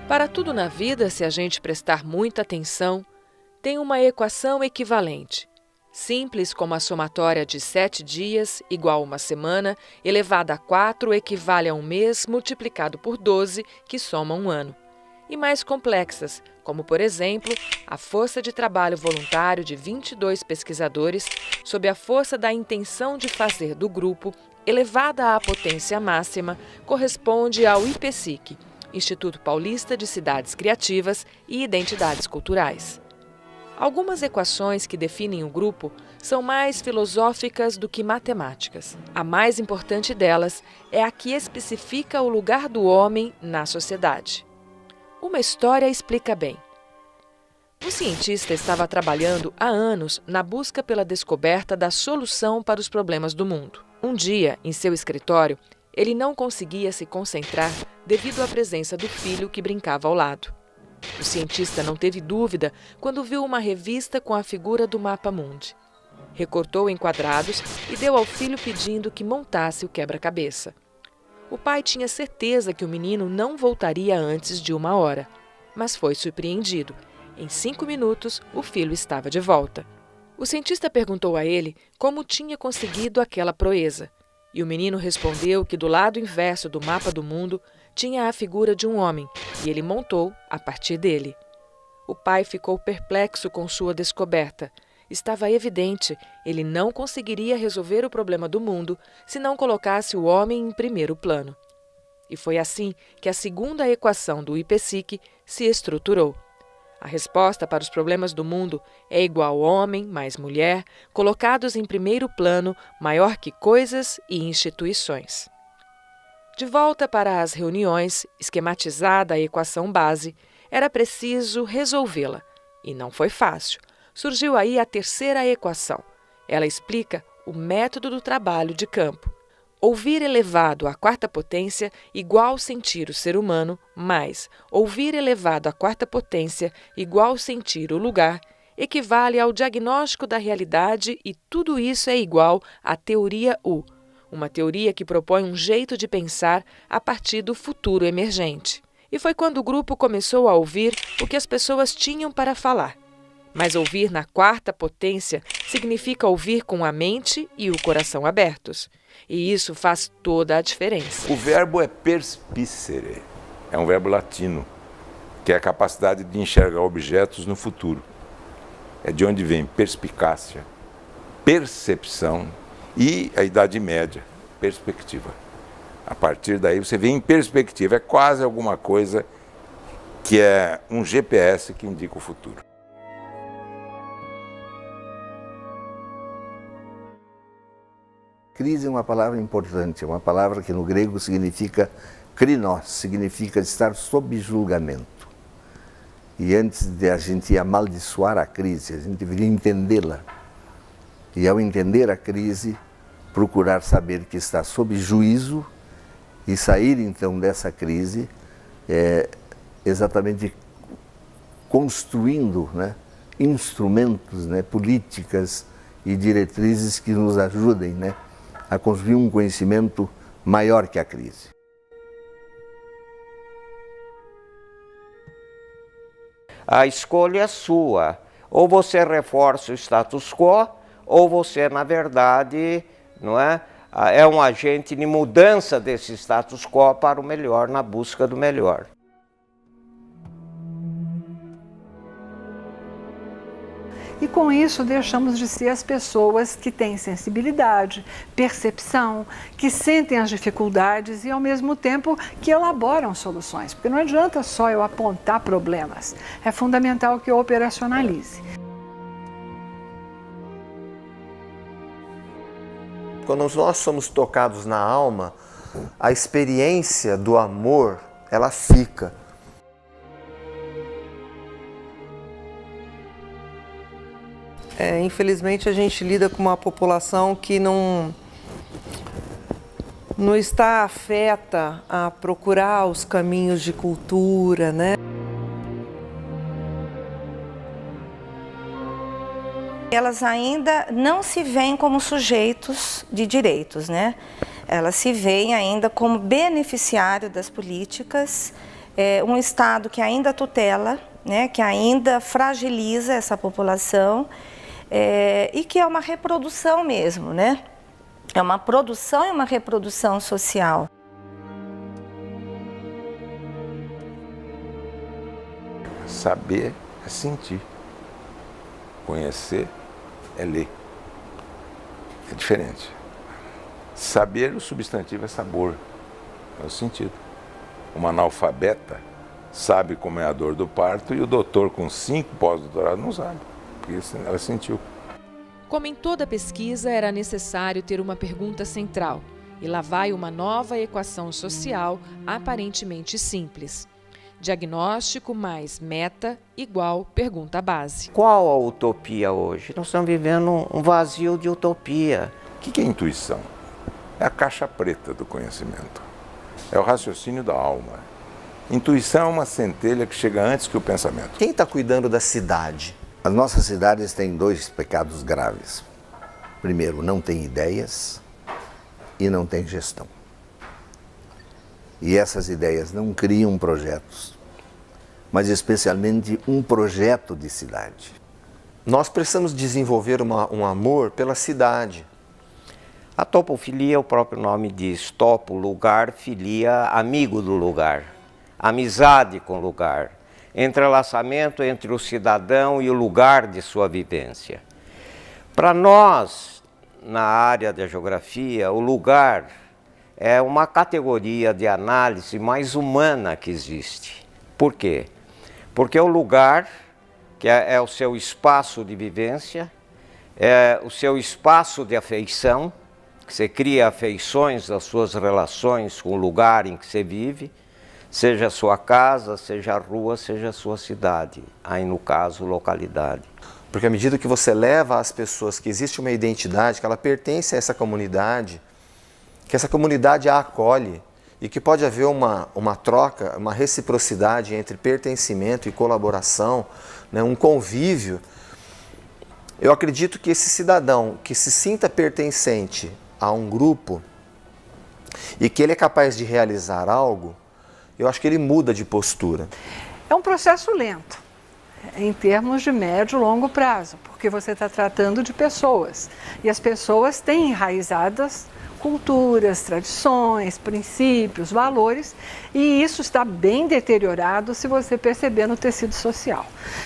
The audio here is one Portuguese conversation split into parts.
Para tudo na vida, se a gente prestar muita atenção, tem uma equação equivalente. Simples como a somatória de 7 dias igual a uma semana, elevada a 4 equivale a um mês multiplicado por 12, que soma um ano. E mais complexas, como, por exemplo, a força de trabalho voluntário de 22 pesquisadores sob a força da intenção de fazer do grupo, elevada à potência máxima, corresponde ao IPSIC, Instituto Paulista de Cidades Criativas e Identidades Culturais. Algumas equações que definem o grupo são mais filosóficas do que matemáticas. A mais importante delas é a que especifica o lugar do homem na sociedade. Uma história explica bem. Um cientista estava trabalhando há anos na busca pela descoberta da solução para os problemas do mundo. Um dia, em seu escritório, ele não conseguia se concentrar devido à presença do filho que brincava ao lado. O cientista não teve dúvida quando viu uma revista com a figura do mapa mundi. Recortou em quadrados e deu ao filho pedindo que montasse o quebra-cabeça. O pai tinha certeza que o menino não voltaria antes de 1 hora, mas foi surpreendido. Em 5 minutos, o filho estava de volta. O cientista perguntou a ele como tinha conseguido aquela proeza. E o menino respondeu que do lado inverso do mapa do mundo tinha a figura de um homem, e ele montou a partir dele. O pai ficou perplexo com sua descoberta. Estava evidente, ele não conseguiria resolver o problema do mundo se não colocasse o homem em primeiro plano. E foi assim que a segunda equação do IPSIC se estruturou. A resposta para os problemas do mundo é igual homem mais mulher, colocados em primeiro plano, maior que coisas e instituições. De volta para as reuniões, esquematizada a equação base, era preciso resolvê-la. E não foi fácil. Surgiu aí a terceira equação. Ela explica o método do trabalho de campo. Ouvir elevado à quarta potência igual sentir o ser humano, mais ouvir elevado à quarta potência igual sentir o lugar, equivale ao diagnóstico da realidade e tudo isso é igual à teoria U, uma teoria que propõe um jeito de pensar a partir do futuro emergente. E foi quando o grupo começou a ouvir o que as pessoas tinham para falar. Mas ouvir na quarta potência significa ouvir com a mente e o coração abertos. E isso faz toda a diferença. O verbo é perspicere, é um verbo latino, que é a capacidade de enxergar objetos no futuro. É de onde vem perspicácia, percepção e a Idade Média, perspectiva. A partir daí você vê em perspectiva, é quase alguma coisa que é um GPS que indica o futuro. Crise é uma palavra importante, é uma palavra que no grego significa krinos, significa estar sob julgamento. E antes de a gente amaldiçoar a crise, a gente deveria entendê-la. E ao entender a crise, procurar saber que está sob juízo e sair então dessa crise exatamente construindo, instrumentos, políticas e diretrizes que nos ajudem, a construir um conhecimento maior que a crise. A escolha é sua. Ou você reforça o status quo, ou você, na verdade, é um agente de mudança desse status quo para o melhor, na busca do melhor. E com isso deixamos de ser as pessoas que têm sensibilidade, percepção, que sentem as dificuldades e ao mesmo tempo que elaboram soluções. Porque não adianta só eu apontar problemas, é fundamental que eu operacionalize. Quando nós somos tocados na alma, a experiência do amor, ela fica. Infelizmente a gente lida com uma população que não está afeta a procurar os caminhos de cultura, Elas ainda não se veem como sujeitos de direitos, Elas se veem ainda como beneficiário das políticas um Estado que ainda tutela, né, que ainda fragiliza essa população e que é uma reprodução mesmo, né? É uma produção e uma reprodução social. Saber é sentir. Conhecer é ler. É diferente. Saber, o substantivo é sabor, é o sentido. Uma analfabeta sabe como é a dor do parto e o doutor com 5 pós-doutorados não sabe, porque ela sentiu. Como em toda pesquisa, era necessário ter uma pergunta central. E lá vai uma nova equação social aparentemente simples. Diagnóstico mais meta igual pergunta base. Qual a utopia hoje? Nós estamos vivendo um vazio de utopia. O que é intuição? É a caixa preta do conhecimento. É o raciocínio da alma. Intuição é uma centelha que chega antes que o pensamento. Quem está cuidando da cidade? As nossas cidades têm 2 pecados graves. Primeiro, não tem ideias e não tem gestão. E essas ideias não criam projetos, mas especialmente um projeto de cidade. Nós precisamos desenvolver um amor pela cidade. A topofilia, o próprio nome diz, topo, lugar, filia, amigo do lugar, amizade com o lugar, entrelaçamento entre o cidadão e o lugar de sua vivência. Para nós, na área da geografia, o lugar é uma categoria de análise mais humana que existe. Por quê? Porque o lugar, que é o seu espaço de vivência, é o seu espaço de afeição, que você cria afeições das suas relações com o lugar em que você vive, seja a sua casa, seja a rua, seja a sua cidade, aí no caso, localidade. Porque à medida que você leva às pessoas que existe uma identidade, que ela pertence a essa comunidade, que essa comunidade a acolhe e que pode haver uma troca, uma reciprocidade entre pertencimento e colaboração, né, um convívio, eu acredito que esse cidadão que se sinta pertencente a um grupo e que ele é capaz de realizar algo, eu acho que ele muda de postura. É um processo lento, em termos de médio e longo prazo, porque você está tratando de pessoas. E as pessoas têm enraizadas culturas, tradições, princípios, valores, e isso está bem deteriorado se você perceber no tecido social.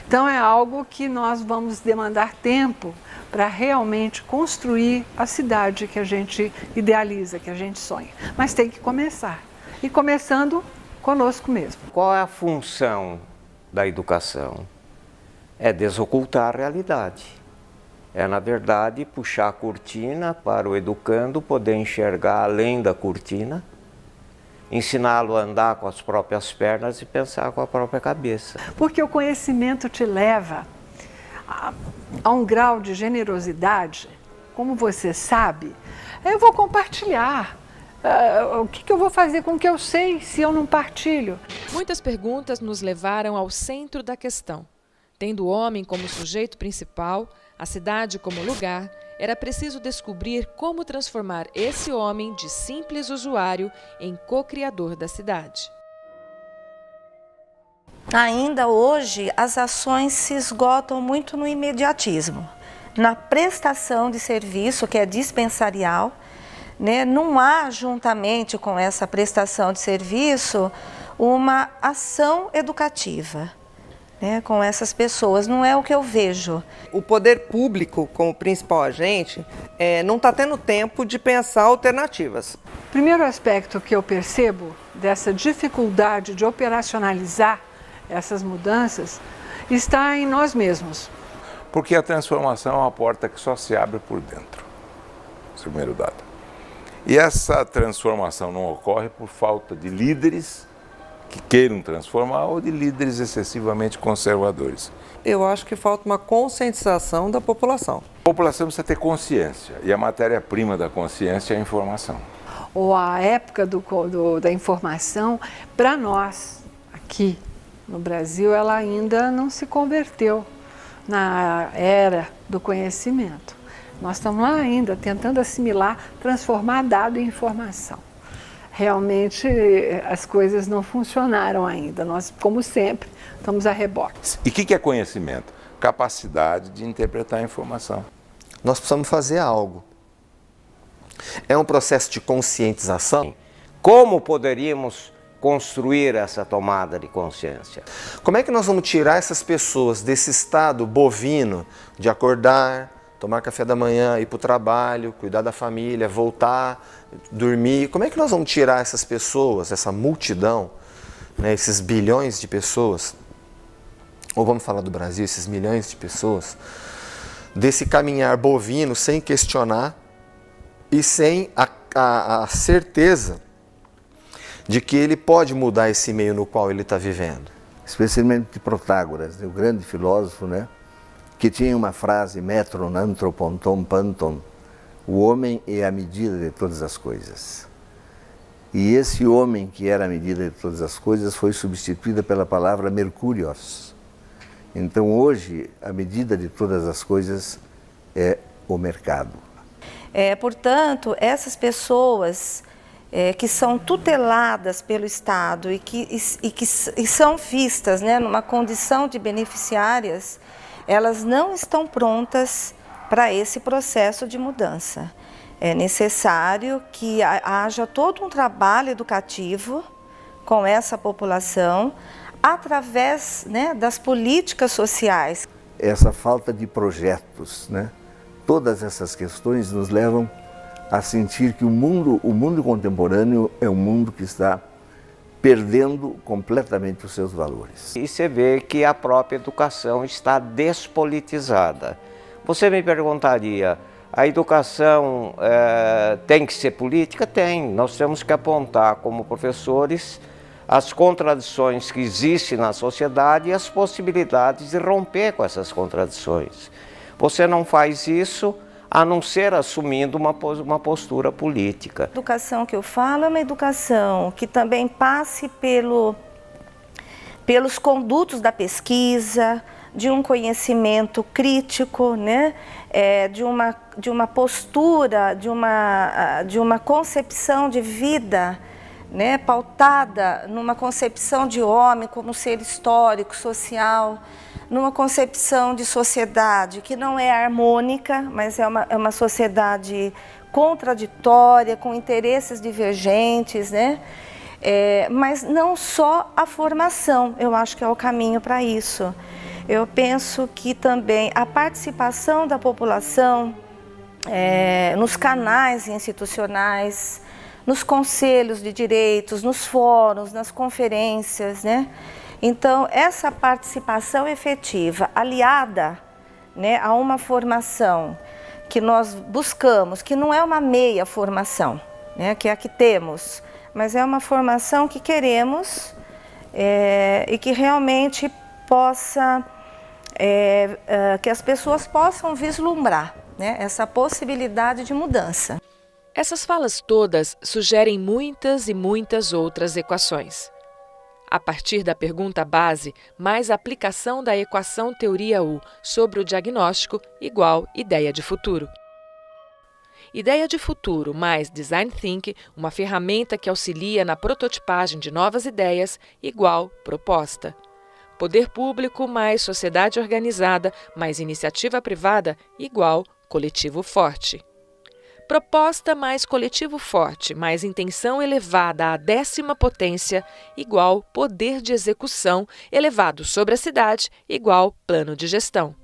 Então é algo que nós vamos demandar tempo para realmente construir a cidade que a gente idealiza, que a gente sonha. Mas tem que começar. E começando conosco mesmo. Qual é a função da educação? É desocultar a realidade. É, na verdade, puxar a cortina para o educando poder enxergar além da cortina, ensiná-lo a andar com as próprias pernas e pensar com a própria cabeça. Porque o conhecimento te leva a um grau de generosidade, como você sabe, eu vou compartilhar. O que eu vou fazer com o que eu sei se eu não partilho? Muitas perguntas nos levaram ao centro da questão. Tendo o homem como sujeito principal, a cidade como lugar, era preciso descobrir como transformar esse homem de simples usuário em co-criador da cidade. Ainda hoje, as ações se esgotam muito no imediatismo, na prestação de serviço, que é dispensarial, né? Não há, juntamente com essa prestação de serviço, uma ação educativa, né, com essas pessoas. Não é o que eu vejo. O poder público, como principal agente, não está tendo tempo de pensar alternativas. O primeiro aspecto que eu percebo dessa dificuldade de operacionalizar essas mudanças está em nós mesmos. Porque a transformação é uma porta que só se abre por dentro. Esse é o primeiro dado. E essa transformação não ocorre por falta de líderes que queiram transformar ou de líderes excessivamente conservadores. Eu acho que falta uma conscientização da população. A população precisa ter consciência, e a matéria-prima da consciência é a informação. Ou a época da informação, para nós, aqui no Brasil, ela ainda não se converteu na era do conhecimento. Nós estamos lá ainda tentando assimilar, transformar dado em informação. realmente as coisas não funcionaram ainda. Nós, como sempre, estamos a reboque. E o que é conhecimento? Capacidade de interpretar a informação. Nós precisamos fazer algo. É um processo de conscientização. Como poderíamos construir essa tomada de consciência? Como é que nós vamos tirar essas pessoas desse estado bovino de acordar, tomar café da manhã, ir para o trabalho, cuidar da família, voltar, dormir? Como é que nós vamos tirar essas pessoas, essa multidão, né, esses bilhões de pessoas, ou vamos falar do Brasil, esses milhões de pessoas, desse caminhar bovino sem questionar e sem a certeza de que ele pode mudar esse meio no qual ele está vivendo? Especialmente de Protágoras, o grande filósofo, né, que tinha uma frase, metron, anthropon, tom, panton, o homem é a medida de todas as coisas. E esse homem que era a medida de todas as coisas foi substituída pela palavra mercúrios. Então hoje a medida de todas as coisas é o mercado. Portanto, essas pessoas que são tuteladas pelo Estado e que são vistas, né, numa condição de beneficiárias, elas não estão prontas para esse processo de mudança. É necessário que haja todo um trabalho educativo com essa população através, né, das políticas sociais. Essa falta de projetos, né, todas essas questões nos levam a sentir que o mundo contemporâneo é um mundo que está perdendo completamente os seus valores. E você vê que a própria educação está despolitizada. Você me perguntaria, a educação tem que ser política? Tem. Nós temos que apontar como professores as contradições que existem na sociedade e as possibilidades de romper com essas contradições. Você não faz isso a não ser assumindo uma postura política. A educação que eu falo é uma educação que também passe pelos condutos da pesquisa, de um conhecimento crítico, né? De uma postura, de uma concepção de vida, né? Pautada numa concepção de homem como ser histórico, social, numa concepção de sociedade que não é harmônica, mas é uma sociedade contraditória, com interesses divergentes, né? Mas não só a formação, eu acho que é o caminho para isso. Eu penso que também a participação da população nos canais institucionais, nos conselhos de direitos, nos fóruns, nas conferências, né? Então, essa participação efetiva, aliada, né, a uma formação que nós buscamos, que não é uma meia formação, né, que é a que temos, mas é uma formação que queremos e que realmente possa, que as pessoas possam vislumbrar, né, essa possibilidade de mudança. Essas falas todas sugerem muitas e muitas outras equações. A partir da pergunta base, mais a aplicação da equação teoria U sobre o diagnóstico igual ideia de futuro. Ideia de futuro mais design thinking, uma ferramenta que auxilia na prototipagem de novas ideias, igual proposta. Poder público mais sociedade organizada mais iniciativa privada, igual coletivo forte. Proposta mais coletivo forte, mais intenção elevada à 10ª potência, igual poder de execução elevado sobre a cidade, igual plano de gestão.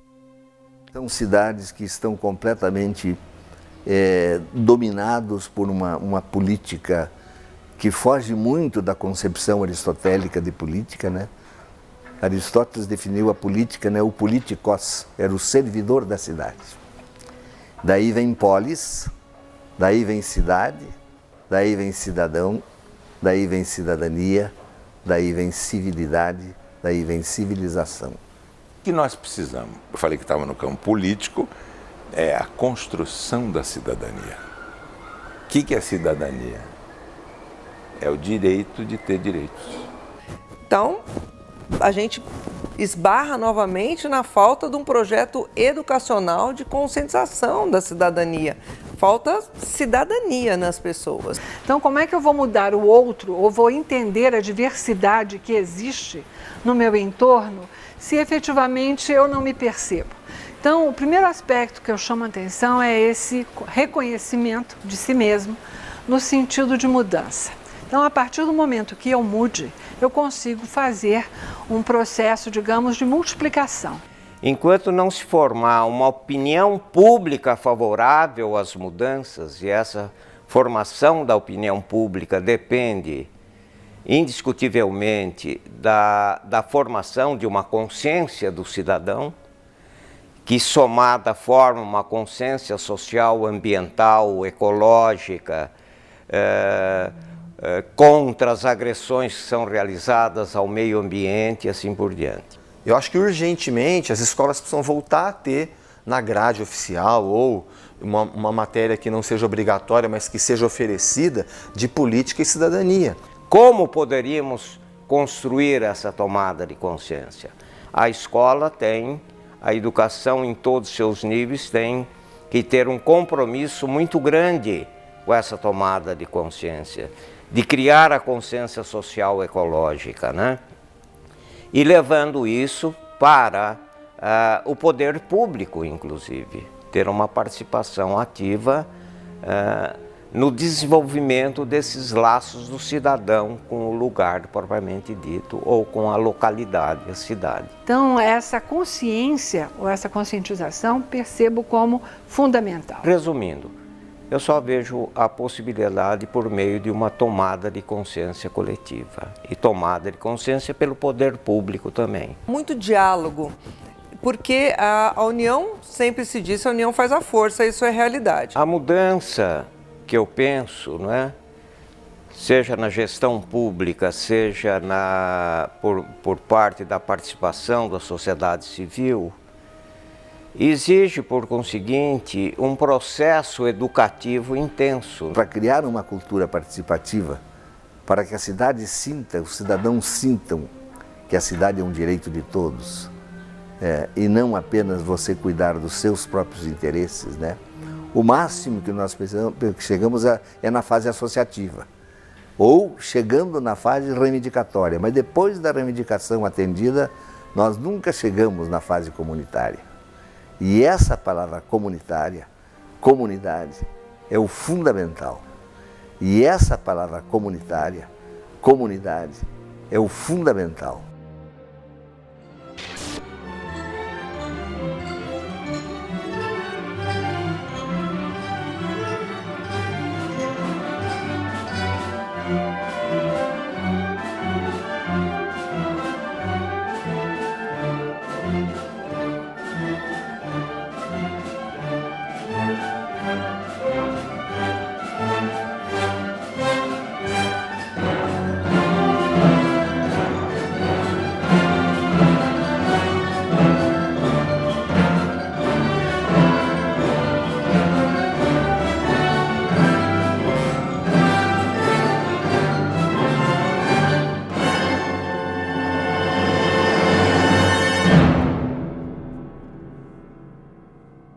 São cidades que estão completamente dominados por uma política que foge muito da concepção aristotélica de política, né? Aristóteles definiu a política, né? O politikos, era o servidor da cidade. Daí vem polis, daí vem cidade, daí vem cidadão, daí vem cidadania, daí vem civilidade, daí vem civilização. O que nós precisamos? Eu falei que estava no campo político, é a construção da cidadania. O que é cidadania? É o direito de ter direitos. Então, a gente esbarra novamente na falta de um projeto educacional de conscientização da cidadania. falta cidadania nas pessoas. Então, como é que eu vou mudar o outro ou vou entender a diversidade que existe no meu entorno se efetivamente eu não me percebo? Então, o primeiro aspecto que eu chamo a atenção é esse reconhecimento de si mesmo no sentido de mudança. Então, a partir do momento que eu mude, eu consigo fazer um processo, digamos, de multiplicação. Enquanto não se formar uma opinião pública favorável às mudanças, e essa formação da opinião pública depende indiscutivelmente da formação de uma consciência do cidadão, que somada forma uma consciência social, ambiental, ecológica, contra as agressões que são realizadas ao meio ambiente e assim por diante. Eu acho que urgentemente as escolas precisam voltar a ter na grade oficial ou uma matéria que não seja obrigatória, mas que seja oferecida de política e cidadania. Como poderíamos construir essa tomada de consciência? A escola tem, a educação em todos os seus níveis tem que ter um compromisso muito grande com essa tomada de consciência, de criar a consciência social ecológica, né? E levando isso para o poder público, inclusive, ter uma participação ativa no desenvolvimento desses laços do cidadão com o lugar propriamente dito ou com a localidade, a cidade. Então, essa consciência ou essa conscientização percebo como fundamental. Resumindo, eu só vejo a possibilidade por meio de uma tomada de consciência coletiva e tomada de consciência pelo poder público também. Muito diálogo, porque a união, sempre se diz, a união faz a força, isso é realidade. A mudança que eu penso, não é? Seja na gestão pública, seja por parte da participação da sociedade civil, exige, por conseguinte, um processo educativo intenso. Para criar uma cultura participativa, para que a cidade sinta, os cidadãos sintam que a cidade é um direito de todos, e não apenas você cuidar dos seus próprios interesses, né? O máximo que nós chegamos é na fase associativa, ou chegando na fase reivindicatória, mas depois da reivindicação atendida, nós nunca chegamos na fase comunitária. E essa palavra comunitária, comunidade, é o fundamental. E essa palavra comunitária, comunidade, é o fundamental.